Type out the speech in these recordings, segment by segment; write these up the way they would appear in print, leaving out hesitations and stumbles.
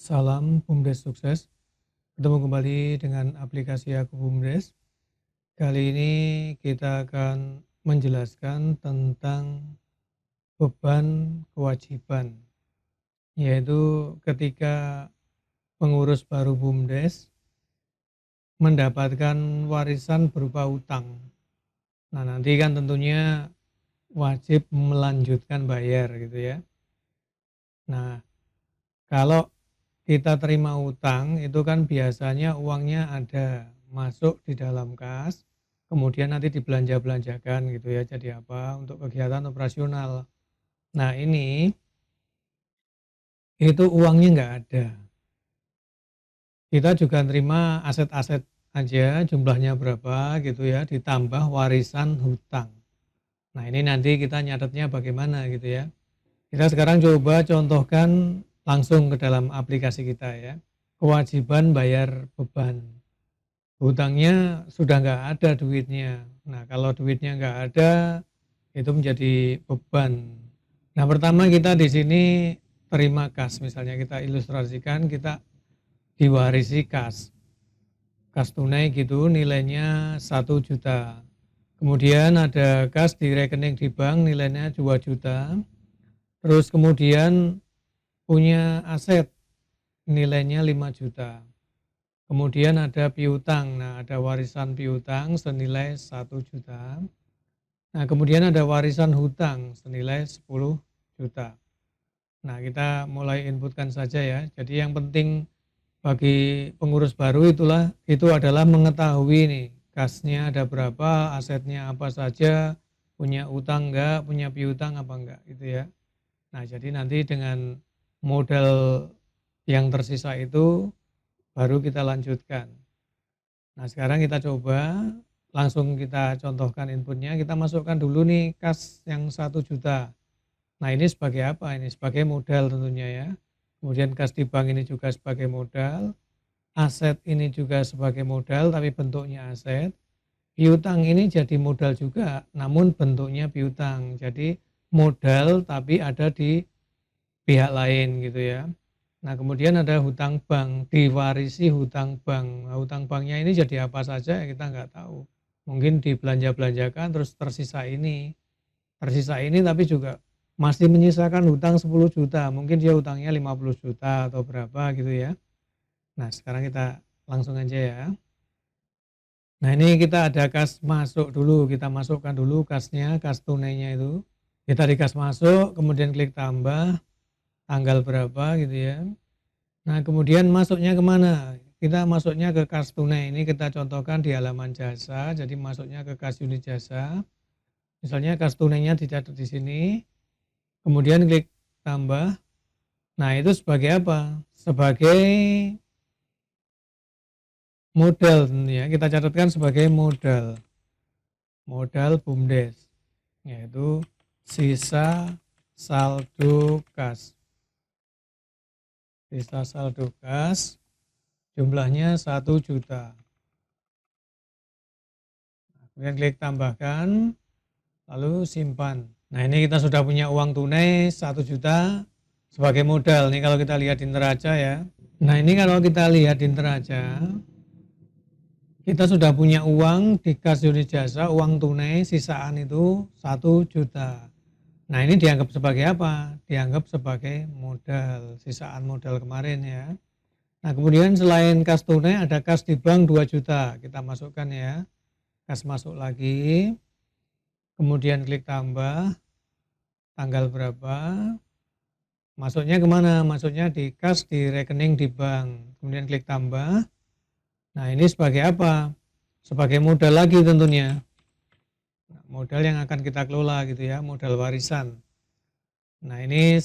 Salam BUMDes sukses. Ketemu kembali dengan aplikasi Aku BUMDes. Kali ini kita akan menjelaskan tentang beban kewajiban, yaitu ketika pengurus baru BUMDes mendapatkan warisan berupa utang. Nah, nanti kan tentunya wajib melanjutkan bayar gitu ya. Nah, kalau kita terima utang itu kan biasanya uangnya ada masuk di dalam kas, kemudian nanti dibelanja-belanjakan gitu ya, jadi apa, untuk kegiatan operasional. Nah ini, itu uangnya nggak ada. Kita juga terima aset-aset aja, jumlahnya berapa gitu ya, ditambah warisan hutang. Nah ini nanti kita nyatetnya bagaimana gitu ya. Kita sekarang coba contohkan langsung ke dalam aplikasi kita ya. Kewajiban bayar beban. Hutangnya sudah nggak ada duitnya. Nah, kalau duitnya nggak ada, itu menjadi beban. Nah, pertama kita di sini terima kas. Misalnya kita ilustrasikan, kita diwarisi kas. Kas tunai gitu, nilainya 1 juta. Kemudian ada kas di rekening di bank, nilainya 2 juta. Terus kemudian punya aset, nilainya 5 juta. Kemudian ada piutang, nah ada warisan piutang senilai 1 juta. Nah kemudian ada warisan hutang senilai 10 juta. Nah kita mulai inputkan saja ya. Jadi yang penting bagi pengurus baru itu adalah mengetahui nih kasnya ada berapa, asetnya apa saja, punya utang enggak, punya piutang apa enggak gitu ya. Nah jadi nanti dengan modal yang tersisa itu baru kita lanjutkan. Nah sekarang kita coba langsung kita contohkan inputnya, kita masukkan dulu nih kas yang 1 juta. Nah ini sebagai apa? Ini sebagai modal tentunya ya. Kemudian kas di bank ini juga sebagai modal, aset ini juga sebagai modal tapi bentuknya aset. Piutang ini jadi modal juga namun bentuknya piutang. Jadi modal tapi ada di pihak lain gitu ya. Nah kemudian ada hutang bank, diwarisi hutang bank. Nah, hutang banknya ini jadi apa saja ya kita nggak tahu. Mungkin dibelanja-belanjakan terus tersisa ini tapi juga masih menyisakan hutang 10 juta. Mungkin dia hutangnya 50 juta atau berapa gitu ya. Nah sekarang kita langsung aja ya. Nah ini kita ada kas masuk dulu, kita masukkan dulu kasnya, kas tunainya itu. Kita di kas masuk, kemudian klik tambah, tanggal berapa gitu ya. Nah kemudian masuknya kemana? Kita masuknya ke kas tunai, ini kita contohkan di halaman jasa, jadi masuknya ke kas unit jasa. Misalnya kas tunainya dicatat di sini, kemudian klik tambah. Nah itu sebagai apa? Sebagai modal tentunya, kita catatkan sebagai modal. Modal BUMDes, yaitu sisa saldo kas. Sisa saldo kas jumlahnya 1 juta. Kemudian klik tambahkan, lalu simpan. Nah ini kita sudah punya uang tunai 1 juta sebagai modal. Nih kalau kita lihat di neraca ya. Nah ini kalau kita lihat di neraca, kita sudah punya uang di kas unit jasa, uang tunai sisaan itu 1 juta. Nah ini dianggap sebagai apa? Dianggap sebagai modal, sisaan modal kemarin ya. Nah kemudian selain kas tunai ada kas di bank 2 juta, kita masukkan ya. Kas masuk lagi, kemudian klik tambah, tanggal berapa, masuknya kemana? Masuknya di kas di rekening di bank, kemudian klik tambah. Nah ini sebagai apa? Sebagai modal lagi tentunya. Nah, modal yang akan kita kelola gitu ya, modal warisan. Nah ini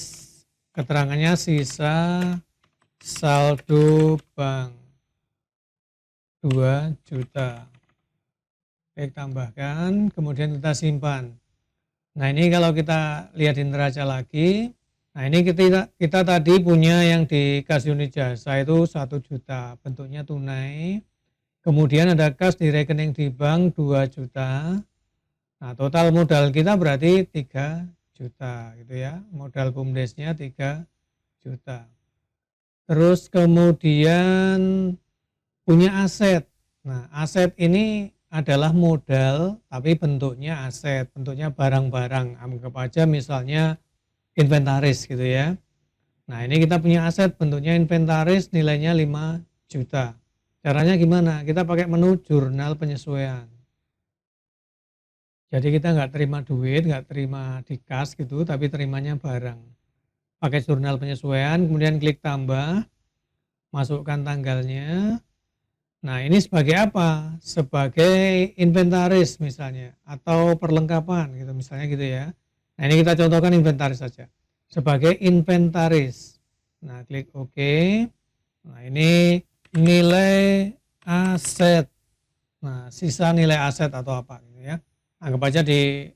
keterangannya sisa saldo bank 2 juta. Klik tambahkan, kemudian kita simpan. Nah ini kalau kita lihat di neraca lagi, nah ini kita tadi punya yang di kas unit jasa itu 1 juta, bentuknya tunai. Kemudian ada kas di rekening di bank 2 juta. Nah total modal kita berarti 3 juta gitu ya, modal BUMDesnya 3 juta. terus kemudian punya aset. Nah, aset ini adalah modal tapi bentuknya aset, bentuknya barang-barang. Anggap aja misalnya inventaris gitu ya. Nah, ini kita punya aset bentuknya inventaris nilainya 5 juta. Caranya gimana? Kita pakai menu jurnal penyesuaian. Jadi kita nggak terima duit, nggak terima di kas gitu, tapi terimanya barang. Pakai jurnal penyesuaian, kemudian klik tambah, masukkan tanggalnya. Nah, ini sebagai apa? Sebagai inventaris misalnya, atau perlengkapan gitu, misalnya gitu ya. Nah, ini kita contohkan inventaris saja. Sebagai inventaris. Nah, klik OK. Nah, ini nilai aset. Nah, sisa nilai aset atau apa gitu ya. Anggap aja di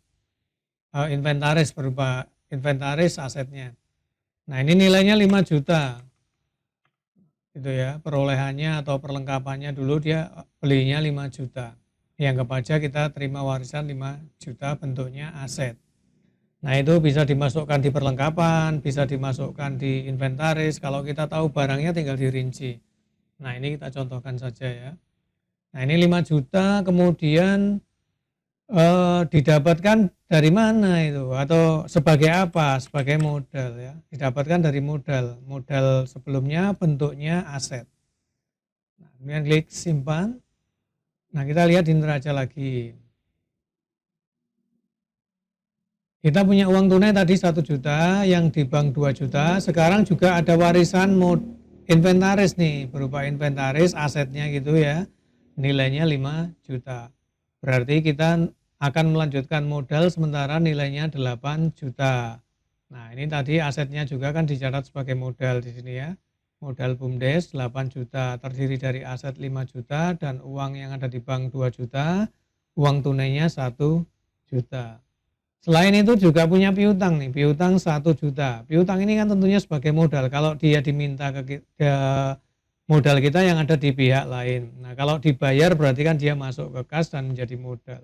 inventaris, berupa inventaris asetnya. Nah, ini nilainya 5 juta. Gitu ya, perolehannya atau perlengkapannya dulu dia belinya 5 juta. Ya, anggap aja kita terima warisan 5 juta bentuknya aset. Nah, itu bisa dimasukkan di perlengkapan, bisa dimasukkan di inventaris. Kalau kita tahu barangnya tinggal dirinci. Nah, ini kita contohkan saja ya. Nah, ini 5 juta kemudian didapatkan dari mana itu atau sebagai apa? Sebagai modal ya. Didapatkan dari modal. Modal sebelumnya bentuknya aset. Nah, kemudian klik simpan. Nah, kita lihat di neraca lagi. Kita punya uang tunai tadi 1 juta, yang di bank 2 juta. Sekarang juga ada warisan inventaris nih, berupa inventaris asetnya gitu ya. Nilainya 5 juta. Berarti kita akan melanjutkan modal sementara nilainya 8 juta. Nah, ini tadi asetnya juga kan dicatat sebagai modal di sini ya. Modal BUMDes 8 juta, terdiri dari aset 5 juta dan uang yang ada di bank 2 juta, uang tunainya 1 juta. Selain itu juga punya piutang nih, piutang 1 juta. Piutang ini kan tentunya sebagai modal kalau dia diminta ke modal kita yang ada di pihak lain. Nah, kalau dibayar berarti kan dia masuk ke kas dan menjadi modal.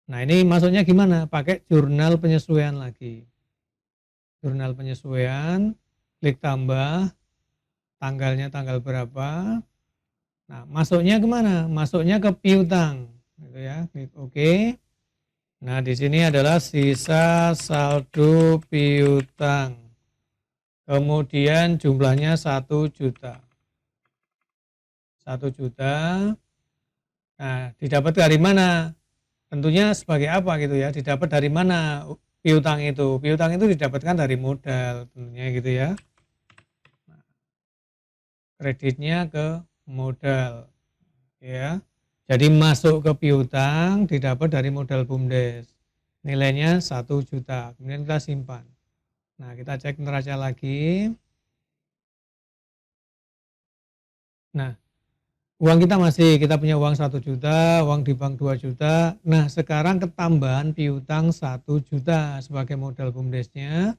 Nah, ini masuknya gimana? Pakai jurnal penyesuaian lagi. Jurnal penyesuaian, klik tambah, tanggalnya tanggal berapa. Nah, masuknya kemana? Masuknya ke piutang, gitu ya. Klik OK. Nah, di sini adalah sisa saldo piutang. Kemudian jumlahnya 1 juta. 1 juta. Nah, didapat dari mana? Tentunya sebagai apa gitu ya? Didapat dari mana piutang itu? Piutang itu didapatkan dari modal, tentunya gitu ya. Kreditnya ke modal, ya. Jadi masuk ke piutang didapat dari modal BUMDes. Nilainya 1 juta. Kemudian kita simpan. Nah, kita cek neraca lagi. Nah, uang kita punya uang 1 juta, uang di bank 2 juta. Nah, sekarang ketambahan piutang 1 juta sebagai modal BUMDesnya.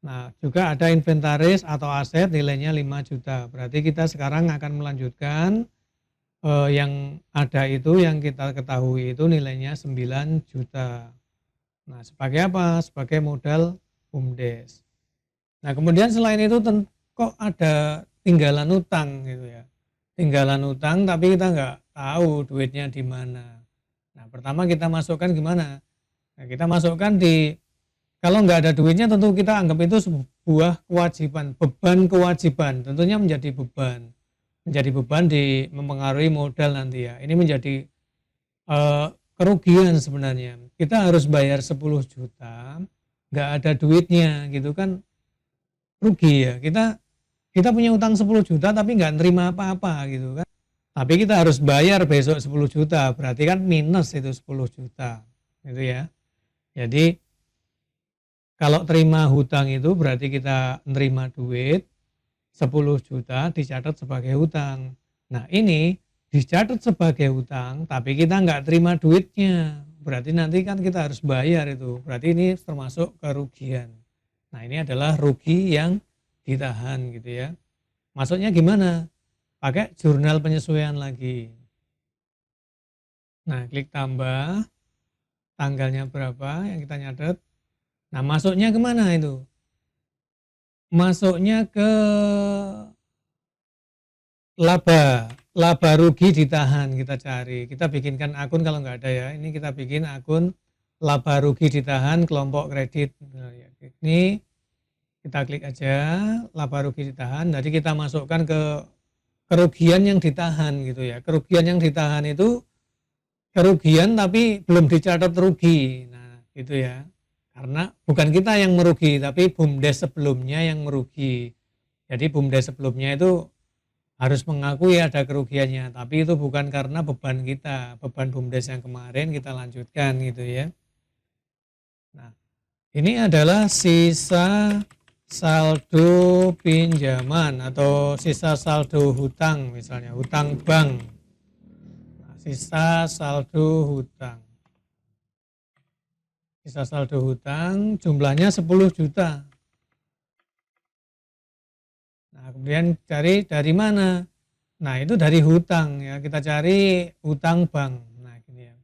Nah, juga ada inventaris atau aset nilainya 5 juta. Berarti kita sekarang akan melanjutkan yang ada itu, yang kita ketahui itu nilainya 9 juta. Nah, sebagai apa? Sebagai modal BUMDes. Nah, kemudian selain itu kok ada tinggalan utang gitu ya. Tinggalan utang tapi kita nggak tahu duitnya di mana. Nah, pertama kita masukkan gimana? Nah, kita masukkan kalau nggak ada duitnya tentu kita anggap itu sebuah kewajiban, beban kewajiban, tentunya menjadi beban. Menjadi beban mempengaruhi modal nanti ya. Ini menjadi kerugian sebenarnya. Kita harus bayar 10 juta, nggak ada duitnya gitu kan, rugi ya. Kita punya utang 10 juta tapi nggak nerima apa-apa gitu kan. Tapi kita harus bayar besok 10 juta, berarti kan minus itu 10 juta. Gitu ya. Jadi kalau terima hutang itu berarti kita nerima duit 10 juta dicatat sebagai hutang. Nah, ini dicatat sebagai hutang tapi kita nggak terima duitnya. Berarti nanti kan kita harus bayar itu. Berarti ini termasuk kerugian. Nah, ini adalah rugi yang ditahan gitu ya. Maksudnya gimana? Pakai jurnal penyesuaian lagi. Nah, klik tambah, tanggalnya berapa yang kita nyatet. Nah, masuknya kemana itu? Masuknya ke laba rugi ditahan kita cari. Kita bikinkan akun kalau nggak ada ya. Ini kita bikin akun laba rugi ditahan kelompok kredit. Nah, ya. Ini kita klik aja laba rugi ditahan. Jadi kita masukkan ke kerugian yang ditahan gitu ya. Kerugian yang ditahan itu kerugian tapi belum dicatat rugi. Nah, gitu ya. Karena bukan kita yang merugi, tapi BUMDes sebelumnya yang merugi. Jadi BUMDes sebelumnya itu harus mengakui ada kerugiannya, tapi itu bukan karena beban kita, beban BUMDes yang kemarin kita lanjutkan gitu ya. Nah, ini adalah sisa saldo pinjaman atau sisa saldo hutang, misalnya hutang bank. Nah, sisa saldo hutang. Sisa saldo hutang jumlahnya 10 juta. Nah, kemudian cari dari mana? Nah, itu dari hutang ya. Kita cari hutang bank. Nah, gini ya.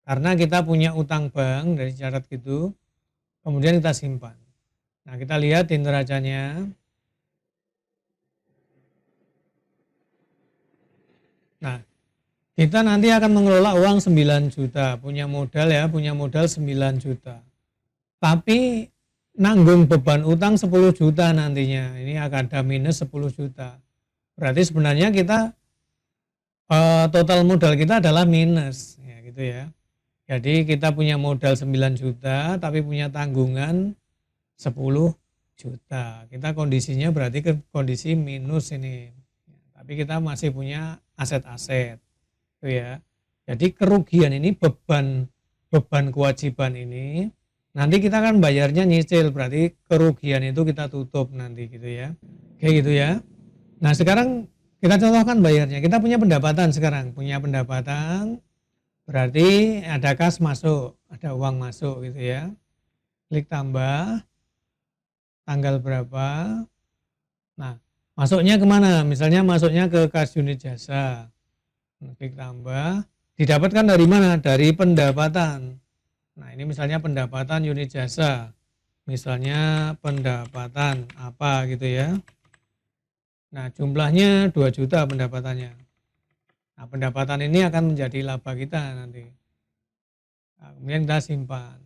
Karena kita punya utang bank dari catat gitu, kemudian kita simpan. Nah, kita lihat di neracanya. Nah, kita nanti akan mengelola uang 9 juta, punya modal ya, punya modal 9 juta. Tapi nanggung beban utang 10 juta nantinya. Ini akan ada minus 10 juta. Berarti sebenarnya kita total modal kita adalah minus ya gitu ya. Jadi kita punya modal 9 juta tapi punya tanggungan 10 juta. Kita kondisinya berarti ke kondisi minus ini. Tapi kita masih punya aset-aset. Gitu ya. Jadi kerugian ini beban kewajiban ini nanti kita kan bayarnya nyicil, berarti kerugian itu kita tutup nanti gitu ya. Kayak gitu ya. Nah, sekarang kita contohkan bayarnya. Kita punya pendapatan sekarang, punya pendapatan berarti ada kas masuk, ada uang masuk gitu ya. Klik tambah, tanggal berapa. Nah, masuknya kemana? Misalnya masuknya ke kas unit jasa. Klik tambah, didapatkan dari mana? Dari pendapatan. Nah, ini misalnya pendapatan unit jasa. Misalnya pendapatan apa gitu ya. Nah, jumlahnya 2 juta pendapatannya. Nah, pendapatan ini akan menjadi laba kita nanti. Nah, kemudian kita simpan.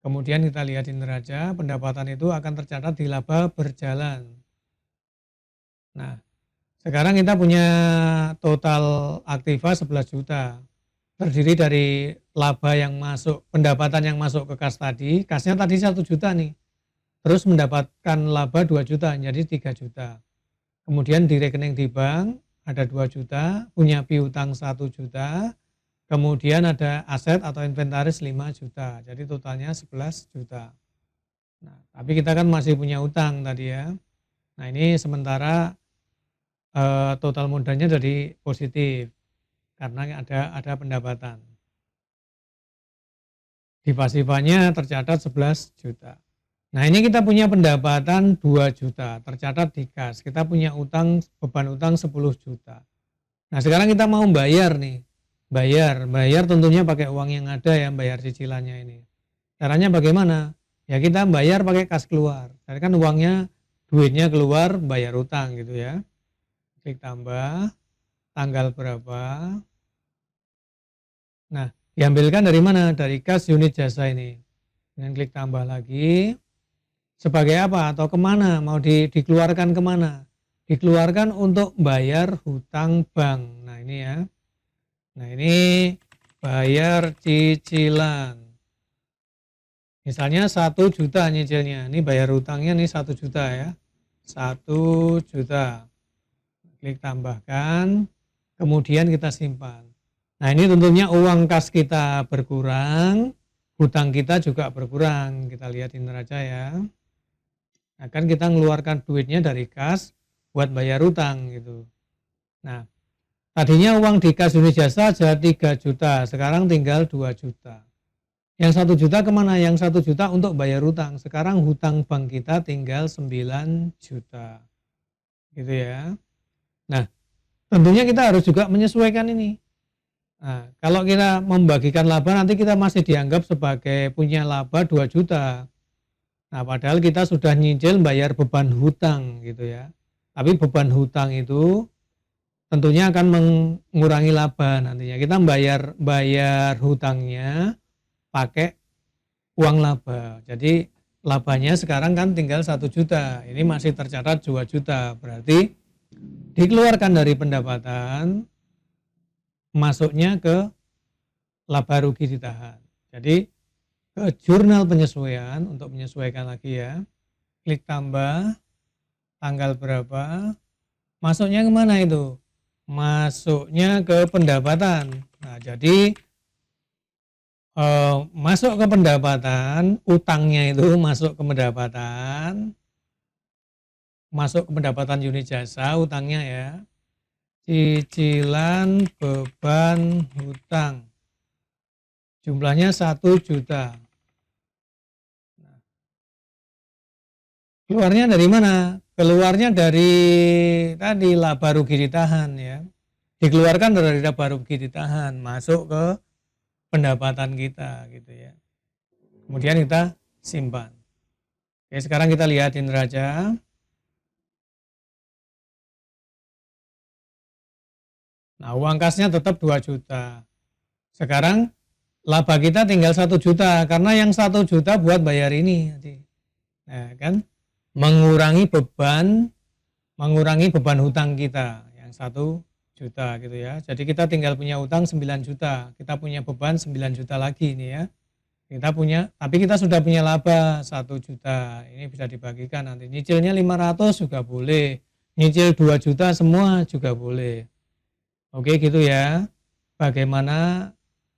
Kemudian kita lihat di neraca, pendapatan itu akan tercatat di laba berjalan. Nah, sekarang kita punya total aktiva 11 juta. Terdiri dari laba yang masuk, pendapatan yang masuk ke kas tadi, kasnya tadi 1 juta nih. Terus mendapatkan laba 2 juta, jadi 3 juta. Kemudian di rekening di bank ada 2 juta, punya piutang 1 juta, kemudian ada aset atau inventaris 5 juta, jadi totalnya 11 juta. Nah, tapi kita kan masih punya utang tadi ya. Nah, ini sementara total modalnya jadi positif karena ada pendapatan. Di pasifanya tercatat 11 juta. Nah, ini kita punya pendapatan 2 juta, tercatat di kas. Kita punya utang, beban utang 10 juta. Nah, sekarang kita mau bayar nih. Bayar tentunya pakai uang yang ada ya, bayar cicilannya ini. Caranya bagaimana? Ya kita bayar pakai kas keluar. Karena kan uangnya, duitnya keluar, bayar utang gitu ya. Klik tambah, tanggal berapa. Nah, diambilkan dari mana? Dari kas unit jasa ini. Dengan klik tambah lagi. Sebagai apa atau kemana, mau dikeluarkan kemana? Dikeluarkan untuk bayar hutang bank. Nah, ini ya. Nah, ini bayar cicilan. Misalnya 1 juta nyicilnya. Ini bayar hutangnya nih 1 juta ya. 1 juta. Klik tambahkan. Kemudian kita simpan. Nah, ini tentunya uang kas kita berkurang. Hutang kita juga berkurang. Kita lihat di neraca ya. Nah, kan kita mengeluarkan duitnya dari kas buat bayar utang gitu. Nah, tadinya uang di kas unit jasa aja 3 juta, sekarang tinggal 2 juta. Yang 1 juta kemana? Yang 1 juta untuk bayar utang. Sekarang hutang bank kita tinggal 9 juta. Gitu ya. Nah, tentunya kita harus juga menyesuaikan ini. Nah, kalau kita membagikan laba nanti kita masih dianggap sebagai punya laba 2 juta. Nah, padahal kita sudah nyicil bayar beban hutang gitu ya. Tapi beban hutang itu tentunya akan mengurangi laba nantinya. Kita bayar hutangnya pakai uang laba. Jadi labanya sekarang kan tinggal 1 juta. Ini masih tercatat 2 juta. Berarti dikeluarkan dari pendapatan, masuknya ke laba rugi ditahan. Jadi ke jurnal penyesuaian untuk menyesuaikan lagi ya. Klik tambah, tanggal berapa, masuknya kemana itu? Masuknya ke pendapatan. Nah, jadi masuk ke pendapatan, utangnya itu masuk ke pendapatan unit jasa, utangnya ya. Cicilan beban hutang. Jumlahnya 1 juta. Keluarnya dari mana? Keluarnya dari tadi laba rugi ditahan ya. Dikeluarkan dari laba rugi ditahan, masuk ke pendapatan kita gitu ya. Kemudian kita simpan. Oke, sekarang kita lihat neraca. Nah, uang kasnya tetap 2 juta. Sekarang laba kita tinggal 1 juta karena yang 1 juta buat bayar ini. Nah, kan mengurangi beban hutang kita yang 1 juta gitu ya. Jadi kita tinggal punya utang 9 juta. Kita punya beban 9 juta lagi ini ya. Tapi kita sudah punya laba 1 juta. Ini bisa dibagikan nanti. Nyicilnya 500 juga boleh. Nyicil 2 juta semua juga boleh. Oke gitu ya. Bagaimana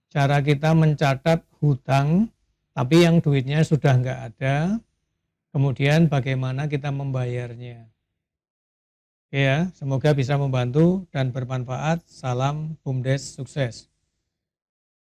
cara kita mencatat hutang tapi yang duitnya sudah enggak ada. Kemudian bagaimana kita membayarnya. Oke ya, semoga bisa membantu dan bermanfaat. Salam BUMDes sukses.